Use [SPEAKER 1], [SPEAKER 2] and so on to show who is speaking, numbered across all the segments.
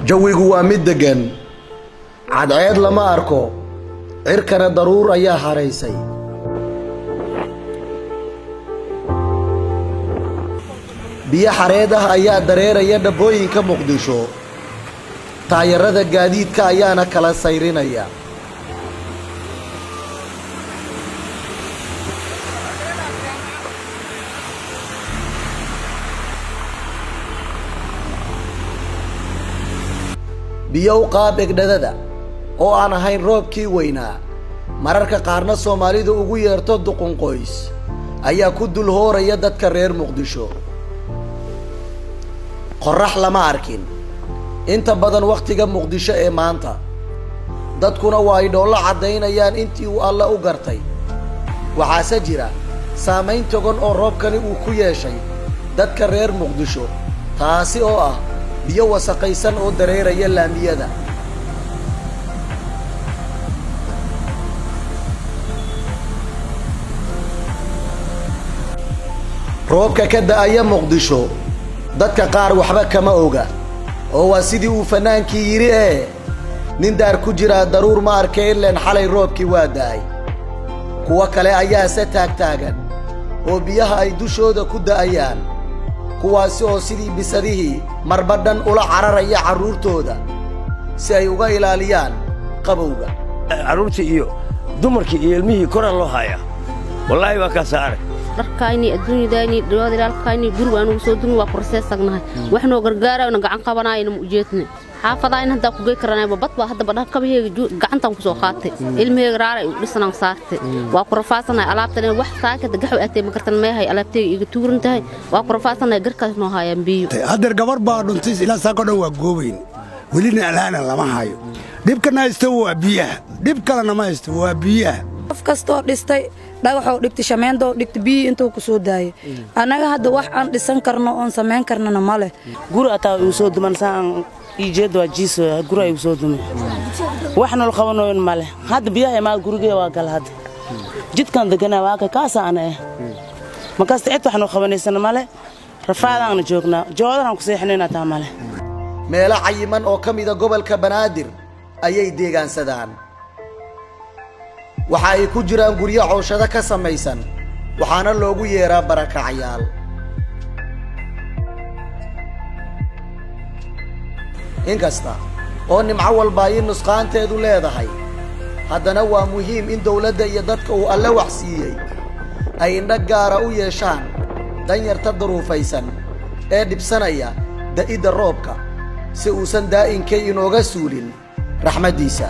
[SPEAKER 1] jawigu waa mid degan cadceed lama arko cirkana daruur ayaa haraysay biyo xareed ah ayaa dareeraya dhabooyinka Muqdisho taayarada gaadiidka ayaana kala sayrinaya biyo qaab egdadada oo aan ahayn roobkii weynaa mararka qaarna Soomaalidu ugu yeerto duqun qoys ayaa ku dul hooraya dadka reer Muqdisho qorrax lama arkin inta badan waqtiga Muqdisho ee maanta dadkuna waa ay dhoolla cadeynayaan intii uu Alla u gartay waxaase jira saameyn togan oo roobkani uu ku yeeshay dadka reer Muqdisho taasi oo ah biyo wasaqaysan oo dareeraya laamiyada roobka ka da'aya Muqdisho dadka qaar waxba kama oga oo waa sidii uu fanaankii yiri nin daar ku jira daruur ma arkay ileen xalay roobkii waa daay kuwa kale ayaa se taagtaagan oo biyaha ay dushooda ku da'ayaan kuwaasi oo sidii bisadihii marbadhan ula cararaya caruurtooda si ay uga ilaaliyaan qabowga
[SPEAKER 2] caruurtii iyo dumarkii iyo ilmihii koran loo haya wallahi waa ka saaray
[SPEAKER 3] darkaayni adduunyadaayni dhawaadiraalkaayni guriga aanu soo dun waa process-agnahay waxnoo gargaarayna gacan qabanayna mu ujeedna xaafadayna hadda ku geey karanay bad baa hadda badhan kabaheega gacantan ku soo qaatay ilmaheyga raaray u dhisnaan saartay waa ku rafaasanay alaabtan wax saakada gaxo aatay ma kartan meehay alaabtay iga tuuran tahay waa ku rafaasanay garkaas noo hayaan biyo
[SPEAKER 4] hadeer gabar baa dhuntay ilaa saako dhan waa goobayn welina alaana lama hayo dhibkana haysto waa biyaha dhib kalena ma haysto waa biyaha
[SPEAKER 5] qof kastoo dhistay dhagaxoo dhigtay shameendo dhigtay biyo intuu ku soo daayay anaga hadda wax aan dhisan karno oon sameyn karnana ma leh
[SPEAKER 6] guri ataa uu soo duman saan ijeed waa jiiso guri ay soo dumay waxna la qabanayo ma leh hadda biyaha ma guriga waa gal hadda jidkan degana waa ka kaasana ma kasta cid waxna qabanaysan ma leh rafaadaan joognaa joodan ku seexnayna taa ma leh
[SPEAKER 1] meelo cayiman oo kamida gobolka Banaadir ayay deegaansadaan waxa ay ku jiraan guryo cooshada ka samaysan waxaana loogu yeeraa barakacayaal inkasta oo nimco walba ay nusqaanteedu leedahay haddana waa muhiim in dawladda iyo dadka uu Alle wax siiyay ay indha gaara u yeeshaan danyarta duruufaysan ee dhibsanaya da'ida roobka si uusan daa'inkay inooga suulin raxmadiisa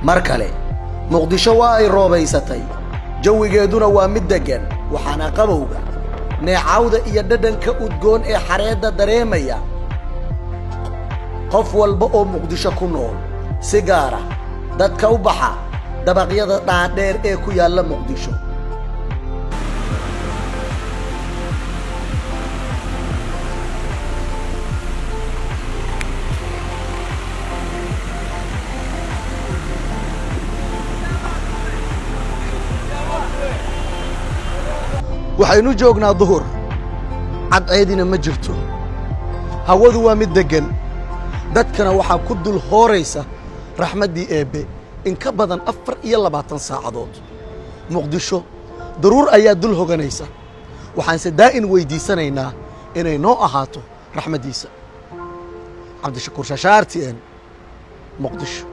[SPEAKER 1] mar kale Muqdisho waa ay roobaysatay jawigeeduna waa mid degan waxaana qabowga neecawda iyo dhadhanka udgoon ee xareedda dareemaya qof walba oo Muqdisho ku nool si gaar ah dadka u baxa dabaqyada dhaadheer ee ku yaalla Muqdisho waxaynu joognaa duhur cadceedina ma jirto hawadu waa mid degan dadkana waxaa ku dul hooraysa raxmaddii eebbe in ka badan 24 saacadood Muqdisho daruur ayaa dul hoganaysa waxaanse daa'in weydiisanaynaa inay noo ahaato raxmaddiisa cabdishakuur shashaarti Muqdisho